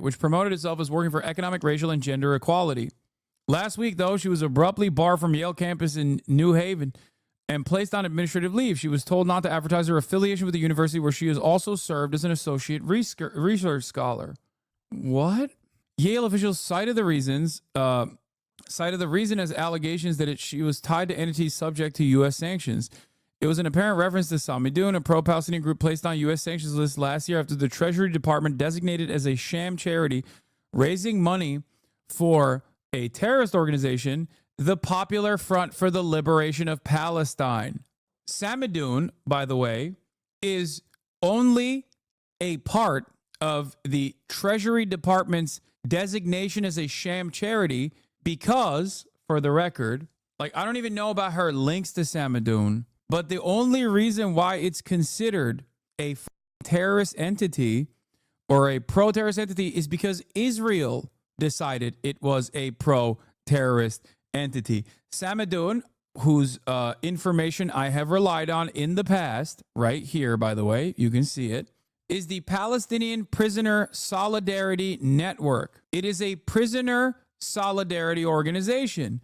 which promoted itself as working for economic, racial, and gender equality. Last week, though, she was abruptly barred from Yale campus in New Haven and placed on administrative leave. She was told not to advertise her affiliation with the university, where she has also served as an associate research scholar. What? Yale officials cited the reason as allegations that she was tied to entities subject to U.S. sanctions. It was an apparent reference to Samidun, a pro-Palestinian group placed on U.S. sanctions list last year after the Treasury Department designated as a sham charity raising money for a terrorist organization, the Popular Front for the Liberation of Palestine. Samidun, by the way, is only a part of the Treasury Department's designation as a sham charity because, for the record, like, I don't even know about her links to Samidun, but the only reason why it's considered a terrorist entity or a pro-terrorist entity is because Israel decided it was a pro-terrorist entity. Samidun, whose information I have relied on in the past, right here, by the way, you can see it, is the Palestinian Prisoner Solidarity Network. It is a prisoner solidarity organization.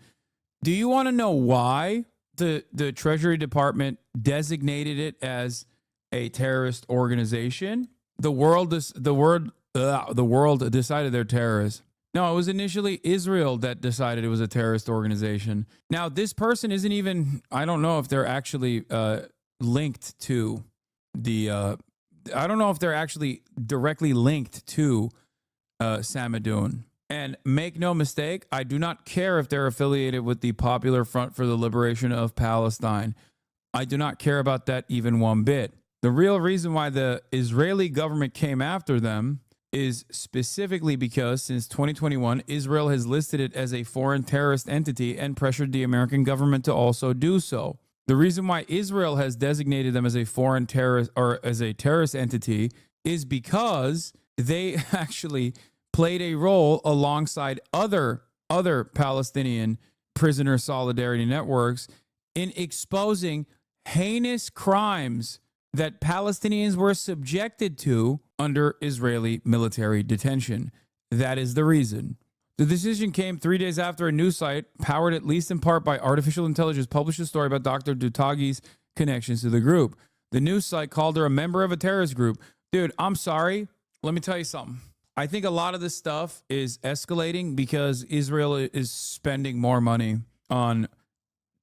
Do you want to know why the Treasury Department designated it as a terrorist organization? The world decided they're terrorists. No, it was initially Israel that decided it was a terrorist organization. Now, this person isn't even, I don't know if they're actually linked to the, I don't know if they're actually directly linked to Samidun. And make no mistake, I do not care if they're affiliated with the Popular Front for the Liberation of Palestine. I do not care about that even one bit. The real reason why the Israeli government came after them is specifically because since 2021, Israel has listed it as a foreign terrorist entity and pressured the American government to also do so. The reason why Israel has designated them as a foreign terrorist or as a terrorist entity is because they actually played a role alongside other Palestinian prisoner solidarity networks in exposing heinous crimes that Palestinians were subjected to under Israeli military detention. That is the reason. The decision came 3 days after a news site, powered at least in part by artificial intelligence, published a story about Dr. Doutagi's connections to the group. The news site called her a member of a terrorist group. Dude, I'm sorry. Let me tell you something. I think a lot of this stuff is escalating because Israel is spending more money on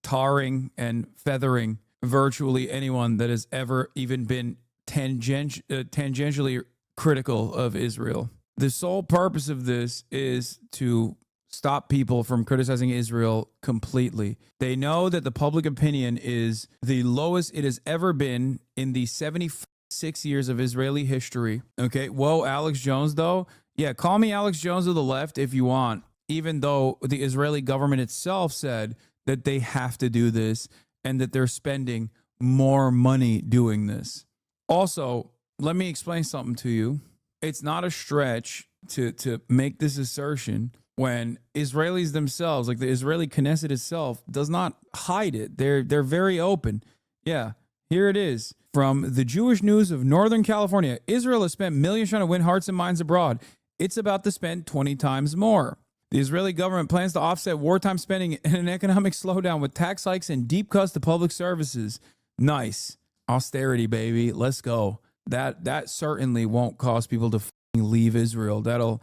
tarring and feathering virtually anyone that has ever even been tangentially critical of Israel. The sole purpose of this is to stop people from criticizing Israel completely. They know that the public opinion is the lowest it has ever been in the 76 years of Israeli history. Okay, whoa, Alex Jones, though. Yeah, call me Alex Jones of the left if you want, even though the Israeli government itself said that they have to do this and that they're spending more money doing this. Also, let me explain something to you. It's not a stretch to make this assertion when Israelis themselves, like the Israeli Knesset itself, does not hide it. They're very open. Yeah, here it is. From the Jewish News of Northern California, Israel has spent millions trying to win hearts and minds abroad. It's about to spend 20 times more. The Israeli government plans to offset wartime spending and an economic slowdown with tax hikes and deep cuts to public services. Nice. Austerity, baby. Let's go. That certainly won't cause people to leave Israel. That'll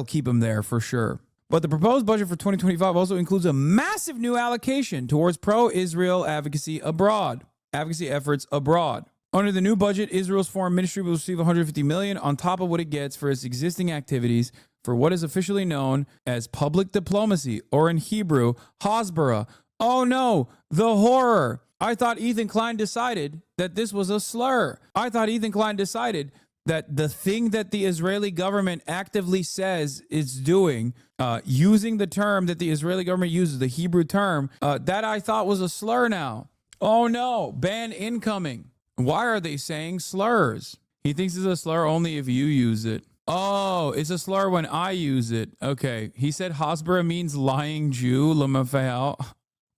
keep them there for sure. But the proposed budget for 2025 also includes a massive new allocation towards pro-Israel advocacy efforts abroad. Under the new budget, Israel's foreign ministry will receive $150 million on top of what it gets for its existing activities for what is officially known as public diplomacy, or in Hebrew, hasbara. Oh no, the horror. I thought Ethan Klein decided that this was a slur. I thought Ethan Klein decided that the thing that the Israeli government actively says it's doing, using the term that the Israeli government uses, the Hebrew term, that I thought was a slur now. Oh no, ban incoming. Why are they saying slurs? He thinks it's a slur only if you use it. Oh, it's a slur when I use it. Okay. He said hasbara means lying Jew.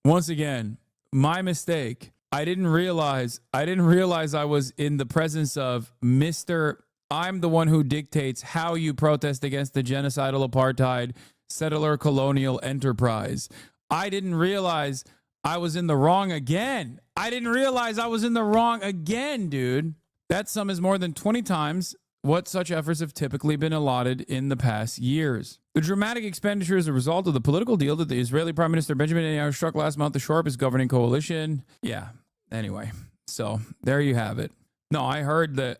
Once again, my mistake. I didn't realize I was in the presence of Mr. I'm the one who dictates how you protest against the genocidal apartheid settler colonial enterprise. I didn't realize I was in the wrong again. I didn't realize I was in the wrong again, dude. That sum is more than 20 times what such efforts have typically been allotted in the past years. The dramatic expenditure is a result of the political deal that the Israeli Prime Minister Benjamin Netanyahu struck last month to shore up his governing coalition. Yeah, anyway, so there you have it. No, I heard that.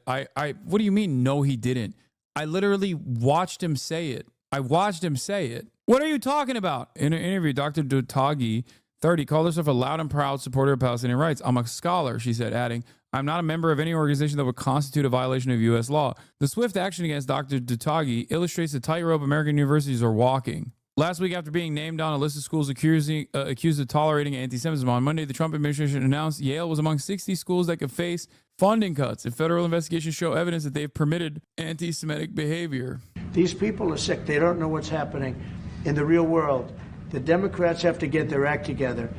What do you mean? No, he didn't. I literally watched him say it. I watched him say it. What are you talking about? In an interview, Dr. Dutagi, 30, called herself a loud and proud supporter of Palestinian rights. I'm a scholar, she said, adding, I'm not a member of any organization that would constitute a violation of U.S. law. The swift action against Dr. Dutagi illustrates the tightrope American universities are walking. Last week, after being named on a list of schools accused of tolerating anti-Semitism, on Monday, the Trump administration announced Yale was among 60 schools that could face funding cuts if federal investigations show evidence that they've permitted anti-Semitic behavior. These people are sick. They don't know what's happening in the real world. The Democrats have to get their act together.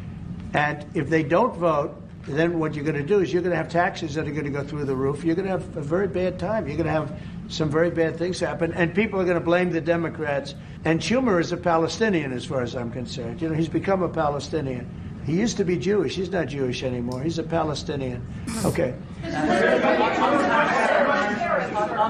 And if they don't vote, then what you're going to do is you're going to have taxes that are going to go through the roof. You're going to have a very bad time. You're going to have some very bad things happen, and people are going to blame the Democrats. And Schumer is a Palestinian, as far as I'm concerned. You know, he's become a Palestinian. He used to be Jewish. He's not Jewish anymore. He's a Palestinian. Okay. On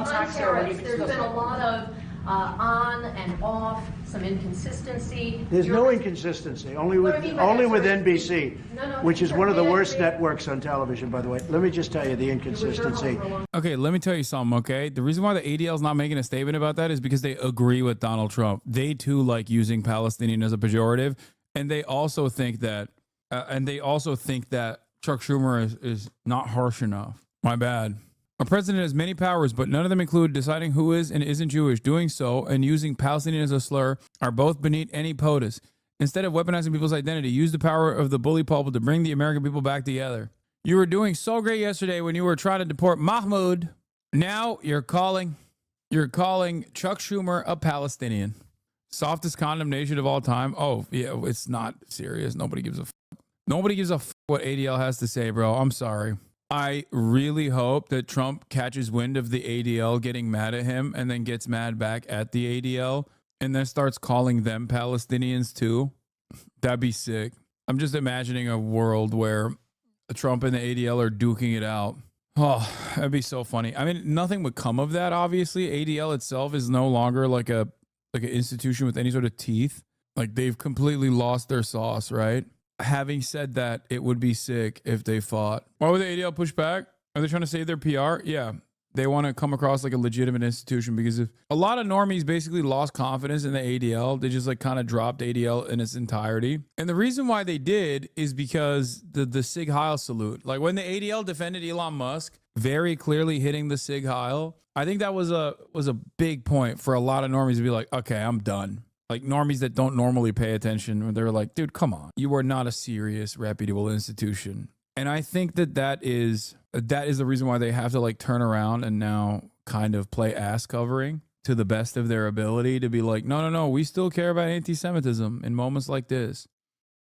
tax tariffs, there's been a lot of on and off, some inconsistency. There's no inconsistency, only with NBC, which is one of the worst networks on television, by the way. Let me just tell you the inconsistency. Okay, let me tell you something, okay? The reason why the ADL is not making a statement about that is because they agree with Donald Trump. They, too, like using Palestinian as a pejorative, and they also think that Chuck Schumer is not harsh enough. My bad. A president has many powers, but none of them include deciding who is and isn't Jewish. Doing so and using Palestinian as a slur are both beneath any POTUS. Instead of weaponizing people's identity, use the power of the bully pulpit to bring the American people back together. You were doing so great yesterday when you were trying to deport Mahmoud. Now you're calling Chuck Schumer a Palestinian. Softest condemnation of all time. Oh, yeah, it's not serious. Nobody gives a f what ADL has to say, bro. I'm sorry. I really hope that Trump catches wind of the ADL getting mad at him and then gets mad back at the ADL and then starts calling them Palestinians too. That'd be sick. I'm just imagining a world where Trump and the ADL are duking it out. Oh, that'd be so funny. I mean, nothing would come of that, obviously. ADL itself is no longer like an institution with any sort of teeth. Like, they've completely lost their sauce, right? Having said that, it would be sick if they fought. Why would the ADL push back? Are they trying to save their PR? Yeah. They want to come across like a legitimate institution, because if a lot of normies basically lost confidence in the ADL, they just like kind of dropped ADL in its entirety. And the reason why they did is because the Sig Heil salute. Like when the ADL defended Elon Musk, very clearly hitting the Sig Heil, I think that was a big point for a lot of normies to be like, okay, I'm done. Like normies that don't normally pay attention, they're like, dude, come on. You are not a serious, reputable institution. And I think that is the reason why they have to like turn around and now kind of play ass covering to the best of their ability to be like, no, we still care about anti-Semitism in moments like this.